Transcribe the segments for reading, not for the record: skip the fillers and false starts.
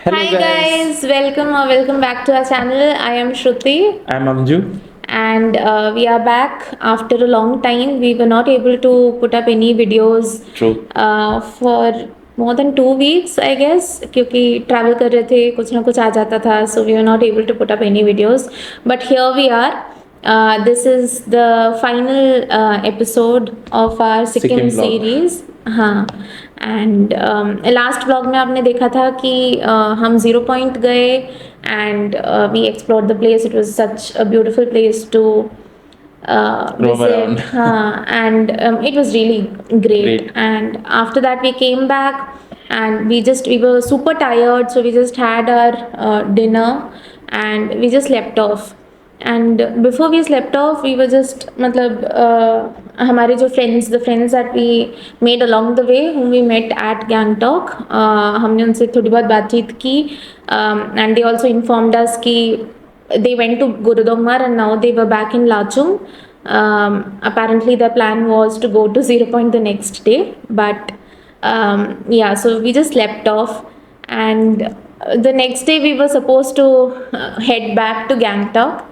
Hello Hi guys, guys, welcome back to our channel. I am Shruti I'm Amju. and we are back after a long time. We were not able to put up any videos True. for more than 2 weeks, I guess, क्योंकि travel कर रहे थे, कुछ ना कुछ आ जाता था, so we were not able to put up any videos. But here we are. This is the final episode of our Sikkim Sikkim vlog. series. हाँ एंड लास्ट ब्लॉग में आपने देखा था कि हम ज़ीरो पॉइंट गए and we explored the place it was such a beautiful place to Roam around. visit and it was really great Great. and after that we came back and we were super tired so we just had our dinner and we just slept off and before we slept off we were just मतलब हमारे जो friends the friends that we made along the way whom we met at Gangtok हमने उनसे थोड़ी बहुत बातचीत की and they also informed us कि they went to Gurudongmar and now they were back in Lachung. Apparently their plan was to go to Zero Point the next day but yeah so we just slept off and the next day we were supposed to head back to Gangtok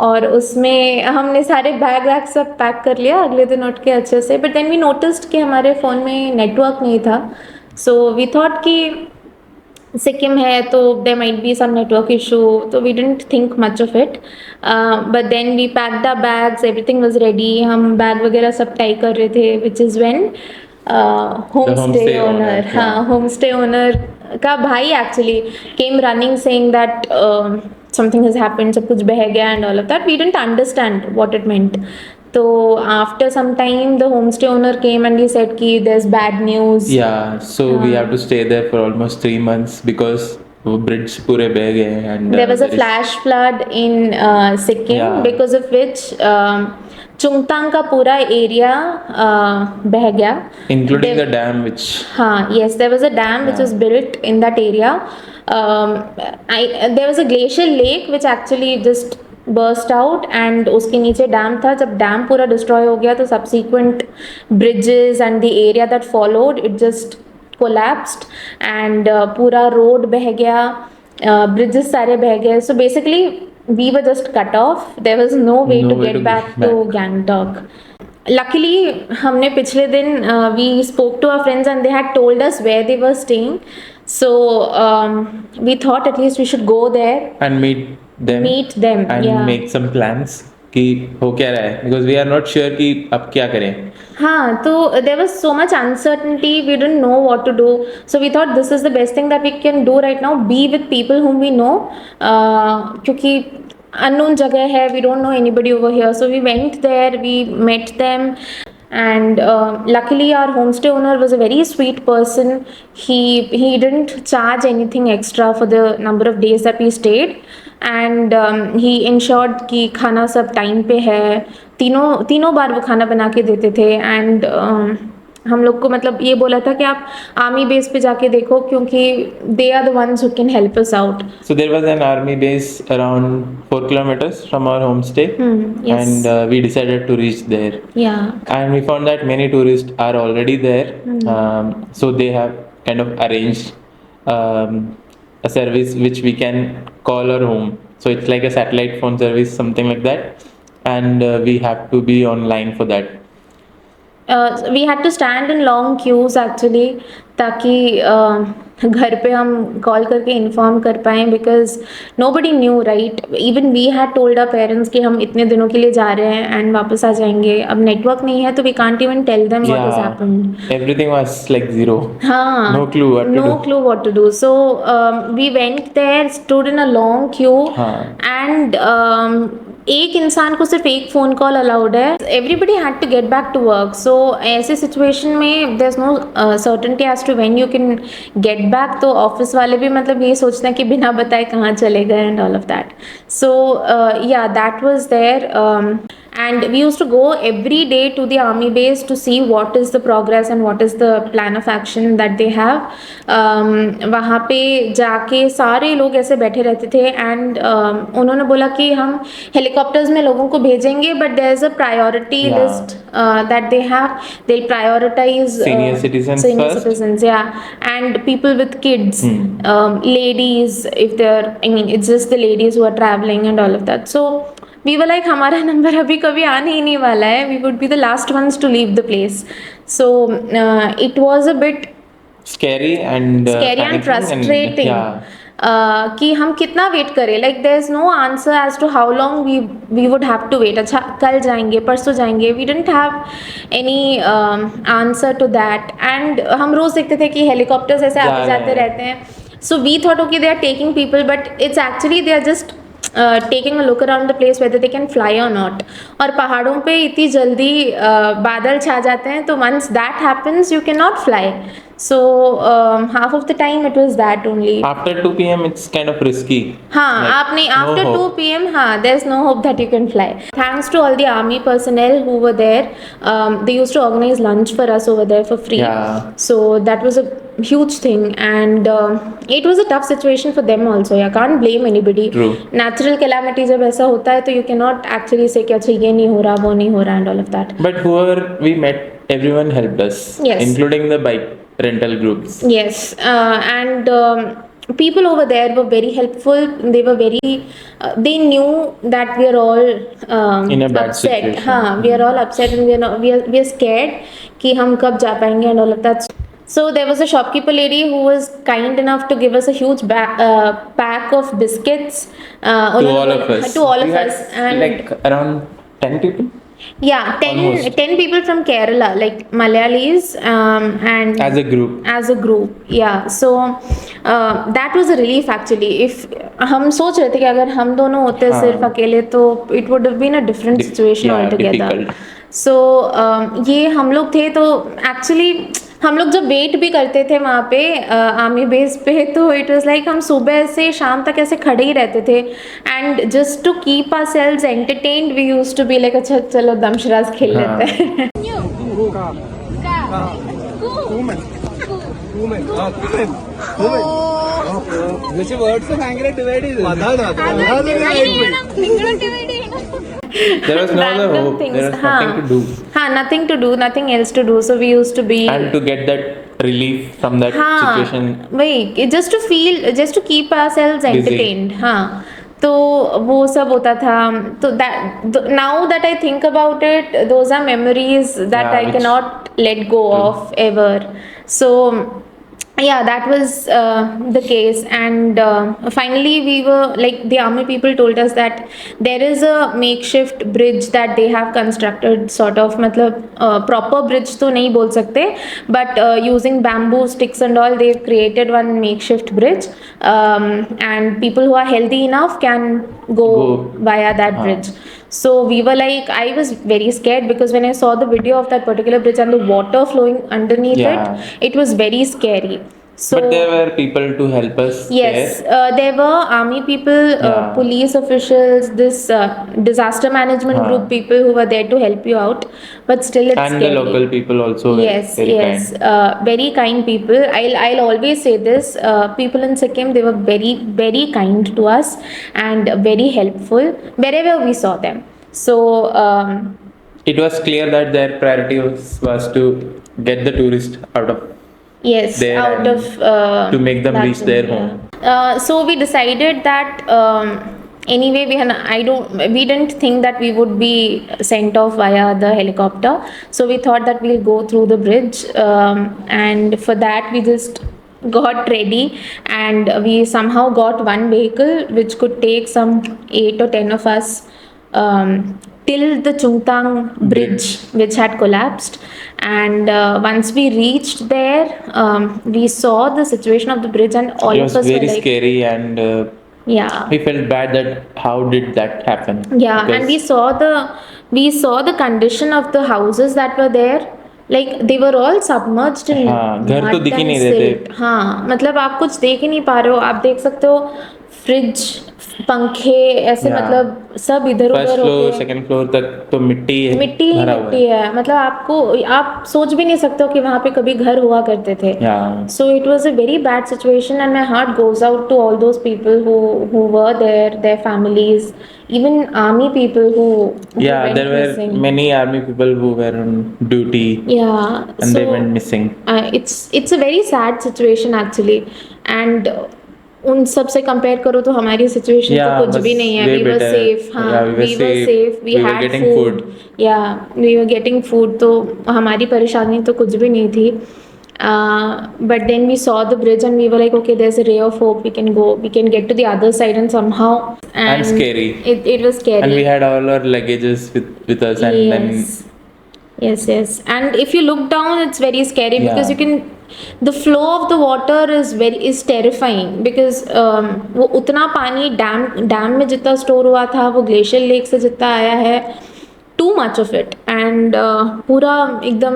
और उसमें हमने सारे bag वैग सब pack कर लिया अगले दिन उठ के अच्छे से बट देन वी नोटिस्ड कि हमारे फ़ोन में नेटवर्क नहीं था सो वी थॉट कि सिक्किम है तो there might be some network issue तो we didn't think much of it but then we packed our bags everything was ready हम बैग वगैरह सब टाई कर रहे थे which is when home stay homestay owner, owner yeah. हाँ home stay owner का भाई actually came running saying that something has happened सब कुछ बह गया and all of that we didn't understand what it meant so after some time the homestay owner came and he said कि there's bad news Yeah, so we have to stay there for almost 3 months because वो bridge पूरे बह गए and there was a there is- flash flood in Sikkim Yeah. because of which चुंगतांग का पूरा area बह गया including There- the dam which हाँ yes there was a dam which Yeah. was built in that area there was a glacial lake which actually just burst out and उसके नीचे dam था जब dam पूरा destroy हो गया तो subsequent bridges and the area that followed it just collapsed and पूरा road बह गया bridges सारे बह गए so basically we were just cut off there was no way No to way get to back get to back. Gangtok luckily हमने पिछले दिन we spoke to our friends and they had told us where they were staying so we thought at least we should go there and meet them and yeah make some plans कि हो क्या रहा है because we are not sure कि अब क्या करें. हाँ तो there was so much uncertainty we didn't know what to do so we thought this is the best thing that we can do right now be with people whom we know क्योंकि unknown जगह है we don't know anybody over here so we went there we met them and luckily our homestay owner was a very sweet person he didn't charge anything extra for the number of days that we stayed and he ensured कि खाना सब time पे है तीनों बार वो खाना बना के देते थे एंड हम लोग को मतलब ये बोला था कि आप आर्मी बेस पे जाके देखो क्योंकि they are the ones who can help us out So there was an army base around 4 kilometers from our homestay, yes. and we decided to reach there. या And we found that many tourists are already there, so they have kind of arranged a service which we can call our home. So it's like a satellite phone service, something like that, and we have to be online for that. We had to stand in long queues actually ताकि घर पे हम call करके inform कर पाएँ because nobody knew right even we had told our parents कि हम इतने दिनों के लिए जा रहे हैं एंड वापस आ जाएंगे अब नेटवर्क नहीं है तो we can't even tell them what has happened Everything was like zero. हाँ No clue what to no do. clue what to do so we went there stood in a long queue हाँ. and एक इंसान को सिर्फ एक phone call allowed है everybody had to get back to work so ऐसे situation में there is no certainty as to when you can get back तो ऑफिस वाले भी मतलब ये सोचते हैं कि बिना बताए कहाँ चले गए and all of that so yeah that was there and we used to go every day to the army base to see what is the progress and what is the plan of action that they have. वहाँ पे जाके सारे लोग ऐसे बैठे रहते थे and उन्होंने बोला कि हम हेलीकॉप्टर्स में लोगों को भेजेंगे but there is a priority Yeah. List that they have. They'll prioritize Senior citizens senior first. citizens, yeah, and people with kids, ladies, if they're, I mean, it's just the ladies who are traveling and all of that. So we were like, हमारा number अभी कभी आने ही नहीं वाला है. We would be the last ones to leave the place. So it was a bit Scary and scary and panicking frustrating. yeah. कि हम कितना वेट करें. Like there is no answer as to how long we would have to wait. अच्छा कल जाएंगे, परसों जाएंगे. We didn't have any answer to that. And हम रोज देखते थे कि हेलीकॉप्टर्स ऐसे जा आते रहे जाते हैं. रहते हैं. So we thought okay they are taking people but it's actually they are just taking a look around the place whether they can fly or not. और पहाड़ों पे इतनी जल्दी बादल छा जाते हैं तो once that happens you cannot fly. So half of the time it was that only. After 2 p.m. it's kind of risky. हाँ Like, आपने no after hope. 2 p.m. हाँ there's no hope that you can fly. Thanks to all the army personnel who were there. They used to organize lunch for us over there for free. Yeah. So that was a huge thing and it was a tough situation for them also. I can't blame anybody. True. Natural calamity जब ऐसा होता है तो you cannot actually say कि अच्छा ये नहीं हो रहा वो नहीं हो रहा and all of that. But whoever we met, everyone helped us. Yes. Including the bike rental groups. Yes, and people over there were very helpful. They were very, they knew that we are all In a bad upset. situation. हाँ, we are all upset and we are scared कि हम कब जा पाएंगे and all of that. So there was a shopkeeper lady who was kind enough to give us a huge pack of biscuits. To all of us. To all We of had us. And like around 10 people. yeah, 10, Almost. 10 people from Kerala, like Malayalis, and As a group. as a group. Yeah, so that was a relief actually. If हम सोच रहे थे कि अगर हम दोनों होते हाँ. सिर्फ अकेले तो it would have been a different situation yeah, altogether. difficult. So ये हम लोग थे तो actually हम लोग जब वेट भी करते थे वहाँ पे आर्मी बेस पे तो इट वाज लाइक हम सुबह से शाम तक ऐसे खड़े ही रहते थे and just to keep ourselves entertained we used to be like अच्छा चलो दमशराज खेल हाँ. लेते हैं. പക്ഷെ വേർഡ്സ് ഭയങ്കര ഡിവൈഡ് ചെയ്തു There was no other Random hope. things. There was हाँ. nothing to do. हाँ, nothing else to do. So we used to be And to get that relief from that हाँ situation. वही just to keep ourselves Busy. entertained. हाँ तो वो सब होता था. तो now that I think about it, those are memories that Yeah, I which- cannot let go True. of ever. So yeah, that was the case and finally we were like the army people told us that there is a makeshift bridge that they have constructed sort of मतलब proper bridge तो नहीं बोल सकते but using bamboo sticks and all they've created one makeshift bridge and people who are healthy enough can go via that bridge. So we were like, I was very scared because when I saw the video of that particular bridge and the water flowing underneath Yeah. it was very scary. So But there were people to help us. yes, there. there were army people, Yeah. police officials, this disaster management Huh. group people who were there to help you out. But still, it's And scary. the local people also were Yes, very yes, kind. very kind people. I'll always say this. People in Sikkim, they were very, very kind to us and very helpful wherever we saw them. So It was clear that their priority was to get the tourist out of yes, there out and of to make them that reach thing, their yeah. home. So we decided that anyway we didn't think that we would be sent off via the helicopter. So we thought that we'll go through the bridge and for that we just got ready and we somehow got one vehicle which could take some 8 or 10 of us till the Chungtang bridge which had collapsed. And once we reached there we saw the situation of the bridge and all It of was us were very like scary and yeah, we felt bad that how did that happen? yeah. And we saw the condition of the houses that were there. Like they were all submerged in हाँ, घर तो mud दिख ही and नहीं रहे थे. silt. हाँ मतलब आप कुछ देख ही नहीं पा रहे हो. आप देख सकते हो फ्रिज, पंखे ऐसे Yeah. मतलब सब इधर फर्स्ट उधर हो फ्लोर गए। सेकंड फ्लोर तक तो मिट्टी है, मिट्टी ही भरा हुआ मिट्टी है, मतलब आपको आप सोच भी नहीं सकते हो कि वहाँ पे कभी घर हुआ करते थे। Yeah. So it was a very bad situation, and my heart goes out to all those people who were there, their families, even army people who Yeah, went there were missing. many army people who were on duty Yeah, and so they went missing. it's a very sad situation actually, and उन सब से compare करो तो हमारी situation Yeah, तो कुछ भी was नहीं है। way we were better. Safe, हाँ Yeah, we were we were safe. Safe, we We were had getting food, या वी वर गेटिंग फूड, तो हमारी परेशानी तो कुछ भी नहीं थी। But then we saw the bridge and we were like, okay, there's a ray of hope, we can go, we can get to the other side, and somehow, And scary. It was scary. And we had all our luggages with us, and then Yes. And if you look down, it's very scary because Yeah. you can. The flow of the water is terrifying because वो उतना पानी dam में जितना store हुआ था, वो glacier lake से जितना आया है, too much of it, and पूरा एकदम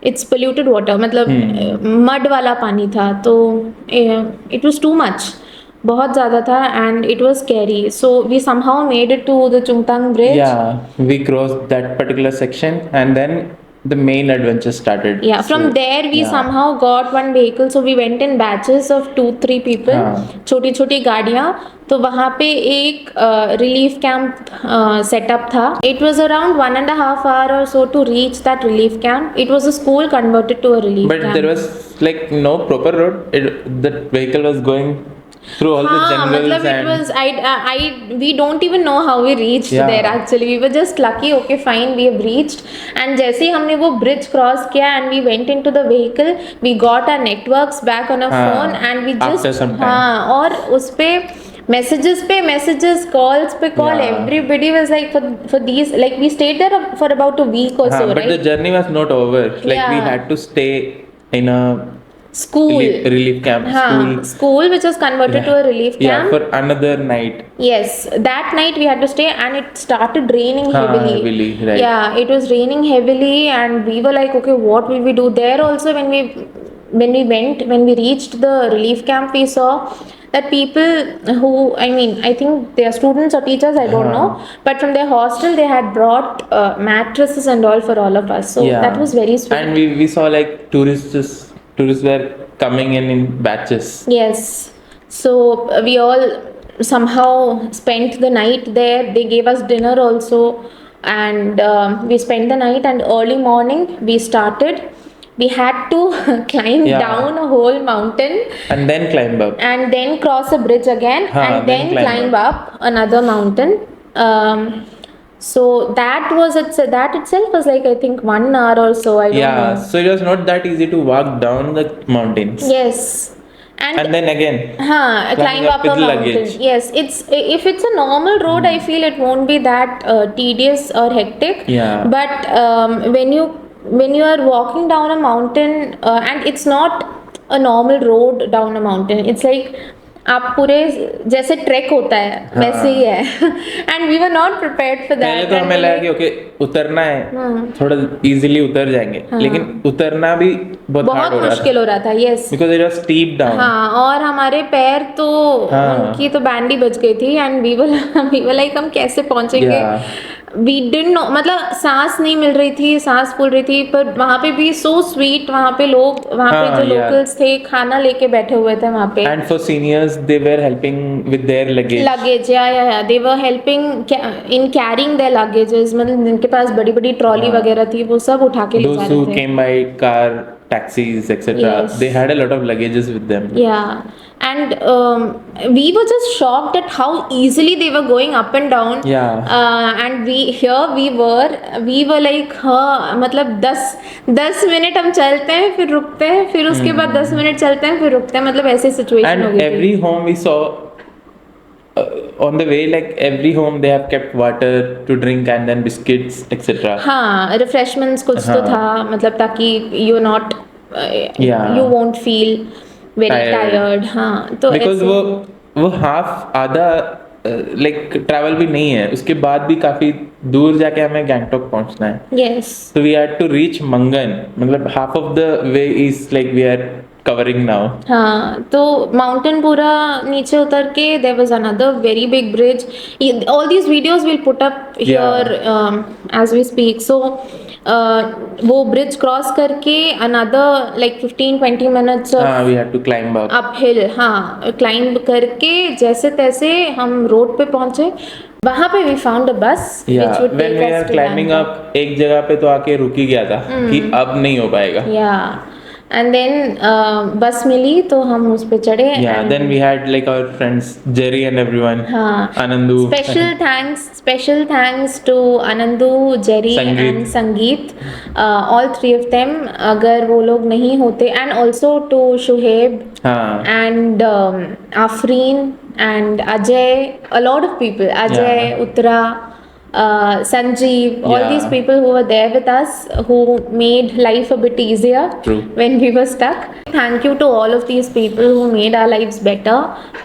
इट्स पोल्यूटेड वाटर, मतलब मड वाला पानी था, तो इट वाज टू मच, बहुत ज़्यादा था, and it was scary. So we somehow made it to the Chungthang bridge. yeah, we crossed that particular section, and then the main adventure started. Yeah, from there we somehow got one vehicle, so we went in batches of 2-3 people, हाँ. छोटी छोटी गाड़ियाँ, तो वहाँ पे एक relief camp setup था। It was around 1.5 hour or so to reach that relief camp. It was a school converted to a relief But camp. there was like no proper road. The vehicle was going through all the हाँ, jungles मतलब it and was we don't even know how we reached Yeah. there actually. We were just lucky. Okay, fine, we have reached. And जैसे ही हमने वो bridge cross किया and we went into the vehicle, we got our networks back on our हाँ, phone and we after just some time. हाँ, और उस पे messages, calls पे call, Yeah. everybody was like for these, like we stayed there for about a week or हाँ, so, but the right? journey was not over. Like we Yeah. had to stay in a School. relief camp. हाँ, school which was converted to a relief Yeah, camp. for another night. Yes, that night we had to stay, and it started raining heavily. Heavily, right. Yeah, it was raining heavily, and we were like, okay, what will we do there? Also, when we reached the relief camp, we saw that people who, I mean, I think they are students or teachers, I don't know, but from their hostel they had brought mattresses and all for all of us. So Yeah. that was very sweet. And we saw like tourists were coming in batches. Yes. So we all somehow spent the night there. They gave us dinner also, and we spent the night. And early morning we started. We had to climb Yeah. down a whole mountain And then climb up. and then cross a bridge again, and then climb up another mountain. So that itself was like, I think 1 hour or so. I don't Yeah, know. so it was not that easy to walk down the mountains. Yes. And then again, climb climbing up up a with mountain. luggage. Yes, if it's a normal road, I feel it won't be that tedious or hectic. Yeah. But when you are walking down a mountain, and it's not a normal road down a mountain, it's like आप पूरे जैसे track होता है वैसे ही है, and we were not prepared for that. पहले तो हमें लगा कि ओके उतरना है, थोड़ा इजीली उतर जाएंगे, लेकिन उतरना भी बहुत मुश्किल हो रहा था। Yes, because it was steep down. हाँ, और हमारे पैर तो उनकी तो बैंडी बज गई थी, एंड वी वर लाइक हम कैसे पहुंचेंगे। वी डिडंट नो, मतलब सांस नहीं मिल रही थी, सांस फूल रही थी, पर वहाँ पे भी सो स्वीट, वहाँ पे जो लोकल्स थे खाना लेके बैठे हुए थे वहाँ पे। And for seniors they were helping with their luggage, yeah they were helping in carrying their luggages, मतलब जिनके पास बड़ी बड़ी ट्रॉली वगैरह थी वो सब उठा के ले जा रहे थे। Those who came by car, taxis, etc. Yes. They had a lot of luggages with them. Yeah, and we were just shocked at how easily they were going up and down. Yeah. And we were like, हाँ, मतलब 10 minute हम चलते हैं फिर रुकते हैं, फिर उसके बाद 10 मिनट चलते हैं फिर रुकते हैं, मतलब ऐसे सिचुएशन हो And गई थी। every home we saw on the way, like every home they have kept water to drink and then biscuits, etc. हाँ, रिफ्रेशमेंट्स कुछ तो हाँ। था, मतलब ताकि you not Yeah. You won't feel very Tired. Tired. हाँ, तो Because ऐसे- वो हाफ आधा लाइक ट्रैवल भी नहीं है, उसके बाद भी काफी दूर जाके हमें गैंगटॉक पहुंचना है। Yes. So we had to reach Mangan, मतलब half of the way is like we are covering now. हाँ, तो माउंटेन पूरा नीचे उतर के there was another very big bridge. All these videos will put up here as we speak. So वो bridge cross करके another like 15-20 minutes हाँ, we had to climb up. Uphill, हाँ, क्लाइंब करके जैसे तैसे हम रोड पे पहुंचे. वहां पे वी फाउंड अ बस Yeah, when we are climbing up, एक जगह पे तो आके रुक ही गया था कि अब नहीं हो पाएगा. या एंड देन बस मिली तो हम उस पे चढ़े. Yeah, and- then we had like our friends Jerry and everyone. हाँ, Anandu. special thanks to Anandu, Jerry Sangeet. and Sangeet, all three of them. अगर वो लोग नहीं होते, and also to Shoaib हाँ. and Afreen and Ajay, a lot of people, Ajay, Yeah. Uttara, Sanjeev, all Yeah. these people who were there with us, who made life a bit easier True. when we were stuck. Thank you to all of these people who made our lives better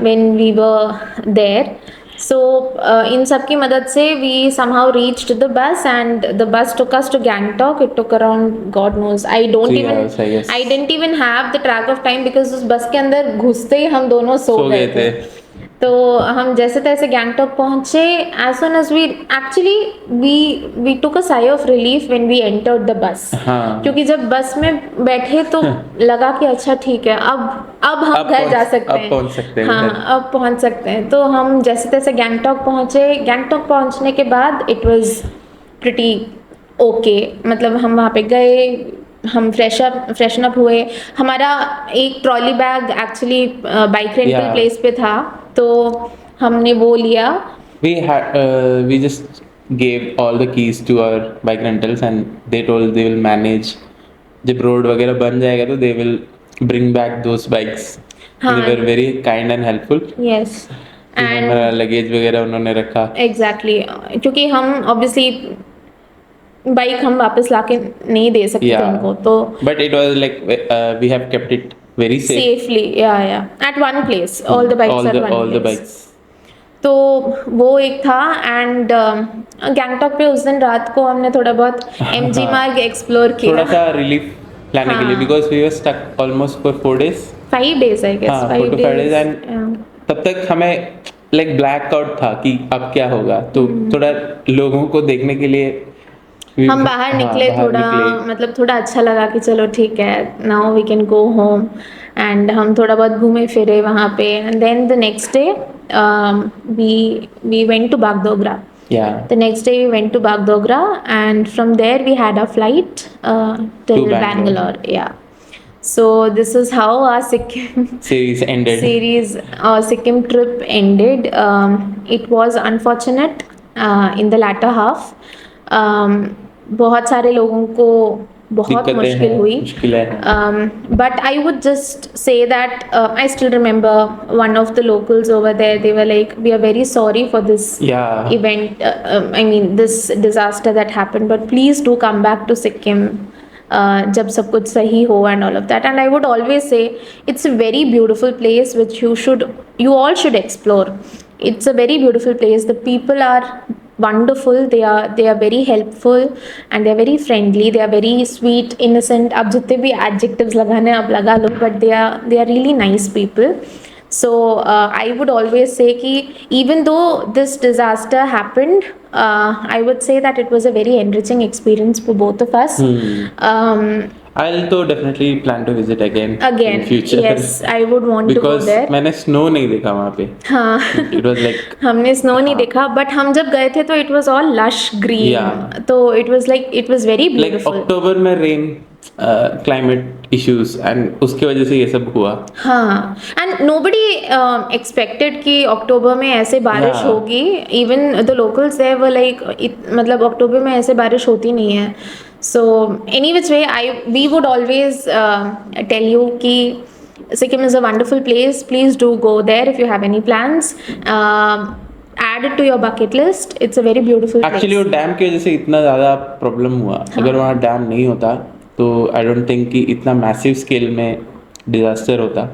when we were there. So in सबकी मदद से we somehow reached the bus, and the bus took us to Gangtok. It took around God knows, I don't 3 even hours, I guess. I didn't even have the track of time because उस बस के अंदर घुसते ही हम दोनों सो गए थे. तो हम जैसे तैसे गैंगटॉक पहुंचे. As soon as we actually we took a sigh of relief when we entered the bus. हाँ. क्योंकि जब बस में बैठे तो लगा कि अच्छा ठीक है, अब हम अब घर जा पहुंच- सकते अब हैं. पहुंच सकते हैं हाँ, घर. अब पहुंच सकते हैं. तो हम जैसे तैसे गैंगटॉक पहुंचे. गैंगटॉक पहुंचने के बाद इट वाज प्रिटी ओके. मतलब हम वहाँ पे गए, हम फ्रेशन अप हुए. हमारा एक trolley bag actually bike rental Yeah. Place पे था, तो हमने वो लिया. We just gave all the keys to our bike rentals and they told they will manage. जब रोड वगैरह बन जाएगा तो they will bring back those bikes. हाँ. They were very kind and helpful. Yes, and हमारा luggage वगैरह उन्होंने रखा. एग्जैक्टली, क्योंकि हम ऑब्वियसली बाइक हम वापस लाके नहीं दे सकते थे Yeah. उनको. तो But it was like we have kept it very safe. Safely, yeah at one place, all the bikes at one all the place. bikes. तो वो एक था. एंड गैंगटॉक पे उस दिन रात को हमने थोड़ा बहुत एमजी मार्ग एक्सप्लोर थोड़ा किया. सा रिलीफ लाने के लिए हाँ. because we were stuck almost for 4 days. 5 days I guess. हाँ, 4 to 5 days and तब तक हमें लाइक ब्लैक आउट था कि अब क्या होगा. तो थोड़ा लोगों को देखने के लिए हम बाहर निकले. बाहर थोड़ा निकले. मतलब थोड़ा अच्छा लगा कि चलो ठीक है, now we can go home. And हम थोड़ा बहुत घूमे फिरे वहाँ पे. And then the next day we went to Bagdogra. Yeah. The next day we went to Bagdogra, and from there we had a flight till To Bangalore. Bangalore. Yeah. So this is how our Sikkim Series ended. Sikkim trip ended. It was unfortunate in the latter half. बहुत सारे लोगों को बहुत दिक्कतें मुश्किल हैं, हुई. मुश्किलें हैं. But I would just say that I still remember one of the locals over there. They were like, "We are very sorry for this Yeah. event. I mean, this disaster that happened. But please do come back to Sikkim जब सब कुछ सही हो and all of that." And I would always say it's a very beautiful place which you all should explore. It's a very beautiful place. The people are wonderful. They are very helpful and they are very friendly. They are very sweet, innocent. आप जितने भी adjectives लगाने आप लगा लो, but they are really nice people. So I would always say कि even though this disaster happened, I would say that it was a very enriching experience for both of us. I'll तो definitely plan to visit again Again, in future. yes, I would want to go Because there. मैंने snow नहीं देखा वहाँ पे. हाँ. It was like हमने snow नहीं देखा, बट हम जब गए थे तो it was all lush green. Yeah. तो it was very like beautiful. October में rain, climate issues and उसके वजह से ये सब हुआ. हाँ, एंड नोबडी एक्सपेक्टेड कि अक्टूबर में ऐसे बारिश Yeah. होगी. Even the locals there were like, मतलब अक्टूबर में ऐसे बारिश होती नहीं है. So any which way we would always tell you कि Sikkim is a wonderful place. Please do go there if you have any plans. Add it to your bucket list. It's a very beautiful place. Actually वो dam की वजह से इतना ज़्यादा problem हुआ. अगर वहाँ डैम नहीं होता तो आई डोंट थिंक कि इतना मैसिव स्केल में डिजास्टर होता.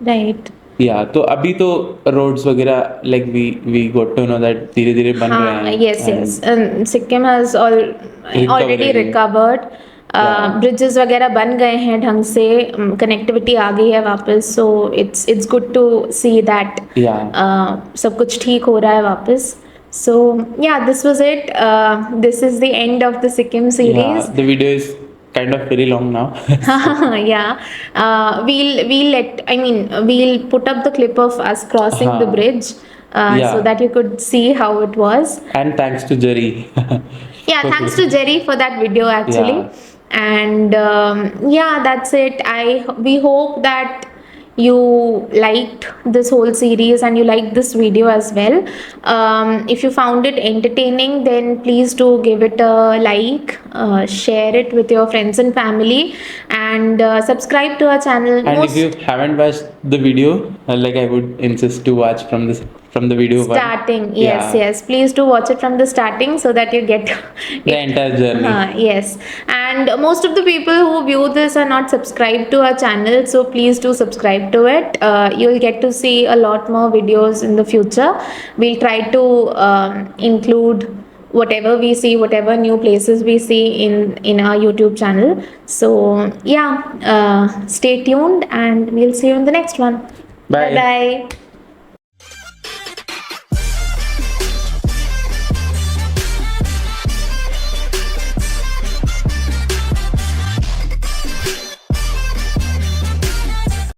Right. या तो अभी तो रोड्स वगैरह like we got to know that धीरे धीरे बन रहे हाँ, हैं. yes, yes. And Sikkim has already Recovering. recovered. Bridges वगैरह बन गए हैं ढंग से, कनेक्टिविटी आ गई है वापस, so it's good to see that Yeah. सब कुछ ठीक हो रहा है वापस. So yeah, this was it. This is the end of the Sikkim series. Yeah, the video is kind of very long now. Yeah, we'll put up the clip of us crossing the Uh-huh. bridge, Yeah. so that you could see how it was. And thanks to Jerry. Yeah, thanks to Jerry for that video actually. Yeah. And yeah, that's it. We hope that you liked this whole series and you liked this video as well. If you found it entertaining, then please do give it a like, share it with your friends and family, and subscribe to our channel. And if you haven't watched the video, like I would insist to watch from the video one. Starting, Yeah. yes, please do watch it from the starting so that you get The entire journey. yes, and most of the people who view this are not subscribed to our channel, so please do subscribe to it. You'll get to see a lot more videos in the future. We'll try to include whatever we see, whatever new places we see in our YouTube channel. So yeah, stay tuned and we'll see you in the next one. Bye. Bye.